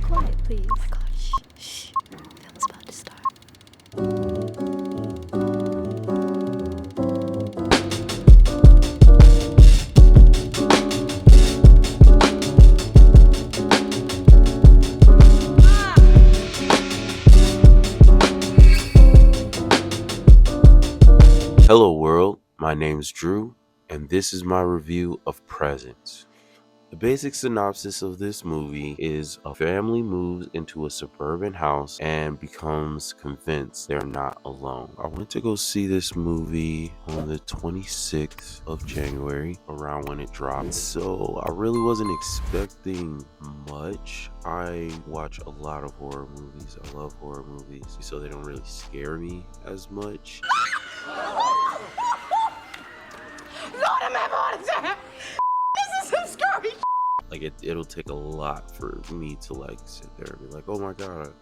quiet, please. Oh my God, shh. Film's about to start. Hello world, my name's Drew, and this is my review of Presence. The basic synopsis of this movie is a family moves into a suburban house and becomes convinced they're not alone. I went to go see this movie on the 26th of January, around when it dropped. So I really wasn't expecting much. I watch a lot of horror movies. I love horror movies, so they don't really scare me as much. Lord, I'm having a heart attack. This is some scary. Like it'll take a lot for me to like sit there and be like, oh my god, I'm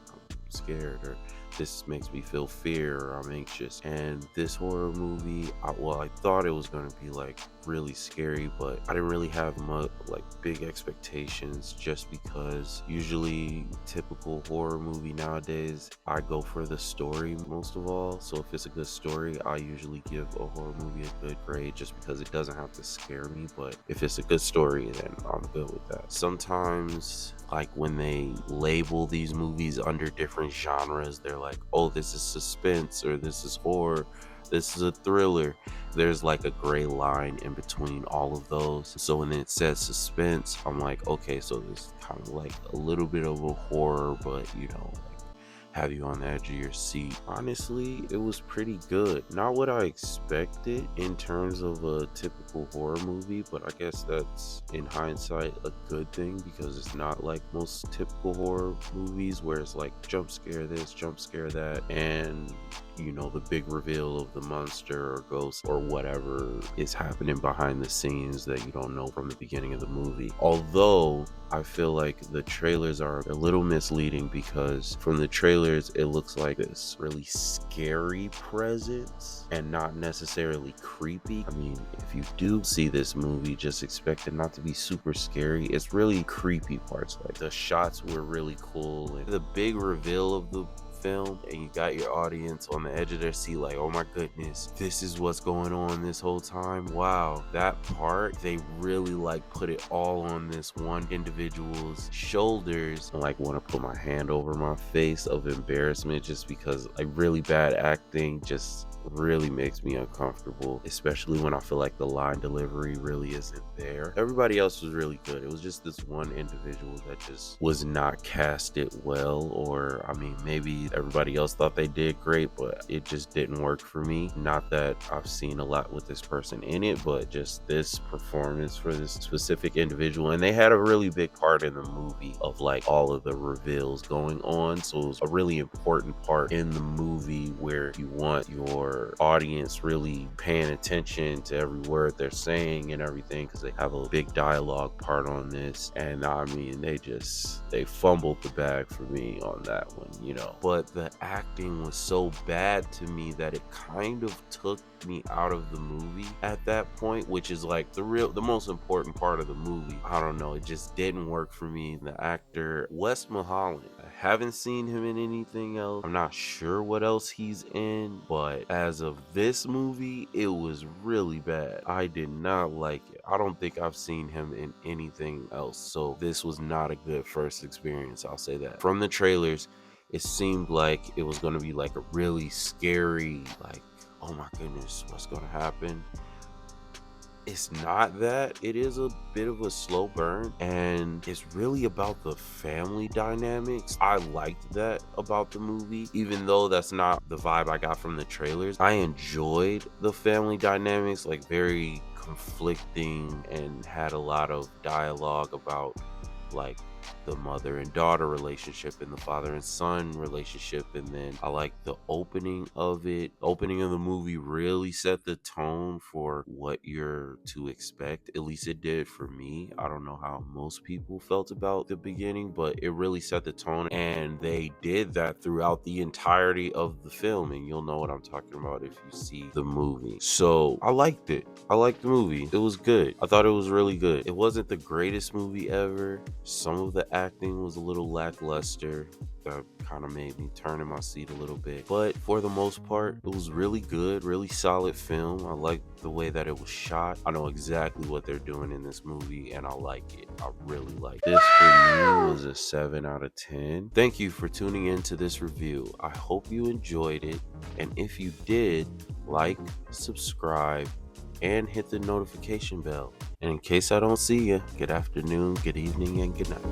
scared, or this makes me feel fear, or I'm anxious. And this horror movie, I thought it was going to be like really scary, but I didn't really have much like big expectations, just because usually typical horror movie nowadays, I go for the story most of all. So if it's a good story, I usually give a horror movie a good grade, just because it doesn't have to scare me. But if it's a good story, then I'm good with that. Sometimes, like when they label these movies under different genres, they're like, oh, this is suspense, or this is horror, this is a thriller. There's like a gray line in between all of those. So when it says suspense, I'm like, okay, so there's kind of like a little bit of a horror, but you know, like have you on the edge of your seat. Honestly, it was pretty good. Not what I expected in terms of a typical horror movie, but I guess that's in hindsight a good thing, because it's not like most typical horror movies where it's like jump scare this, jump scare that, and you know, the big reveal of the monster or ghost or whatever is happening behind the scenes that you don't know from the beginning of the movie. Although I feel like the trailers are a little misleading, because from the trailers it looks like this really scary presence and not necessarily creepy. I mean, if you do see this movie, just expect it not to be super scary. It's really creepy parts. Like the shots were really cool, and the big reveal of the film, and you got your audience on the edge of their seat like, oh my goodness, this is what's going on this whole time. Wow, that part, they really like put it all on this one individual's shoulders, and like want to put my hand over my face of embarrassment, just because like really bad acting just really makes me uncomfortable, especially when I feel like the line delivery really isn't there. Everybody else was really good. It was just this one individual that just was not casted well, or I mean, maybe everybody else thought they did great, but it just didn't work for me. Not that I've seen a lot with this person in it, but just this performance for this specific individual. And they had a really big part in the movie of like all of the reveals going on, so it was a really important part in the movie where you want your audience really paying attention to every word they're saying and everything, because they have a big dialogue part on this. And I mean, they fumbled the bag for me on that one, you know. But the acting was so bad to me that it kind of took me out of the movie at that point, which is like the most important part of the movie. I don't know, it just didn't work for me. The actor Wes Mulholland, I haven't seen him in anything else. I'm not sure what else he's in, but as of this movie, it was really bad. I did not like it. I don't think I've seen him in anything else, so this was not a good first experience, I'll say that. From the trailers, it seemed like it was going to be like a really scary, like, oh my goodness, what's going to happen? It's not that. It is a bit of a slow burn, and it's really about the family dynamics. I liked that about the movie, even though that's not the vibe I got from the trailers. I enjoyed the family dynamics, like very conflicting, and had a lot of dialogue about like the mother and daughter relationship and the father and son relationship. And then I like the opening of it. Opening of the movie really set the tone for what you're to expect. At least it did for me. I don't know how most people felt about the beginning, but it really set the tone, and they did that throughout the entirety of the film, and you'll know what I'm talking about if you see the movie. So I liked it. I liked the movie. It was good. I thought it was really good. It wasn't the greatest movie ever. Some of the acting was a little lackluster. That kind of made me turn in my seat a little bit. But for the most part, it was really good, really solid film. I like the way that it was shot. I know exactly what they're doing in this movie, and I like it. I really like it. This for me was a 7 out of 10. Thank you for tuning in to this review. I hope you enjoyed it. And if you did, like, subscribe, and hit the notification bell. And in case I don't see you, good afternoon, good evening, and good night.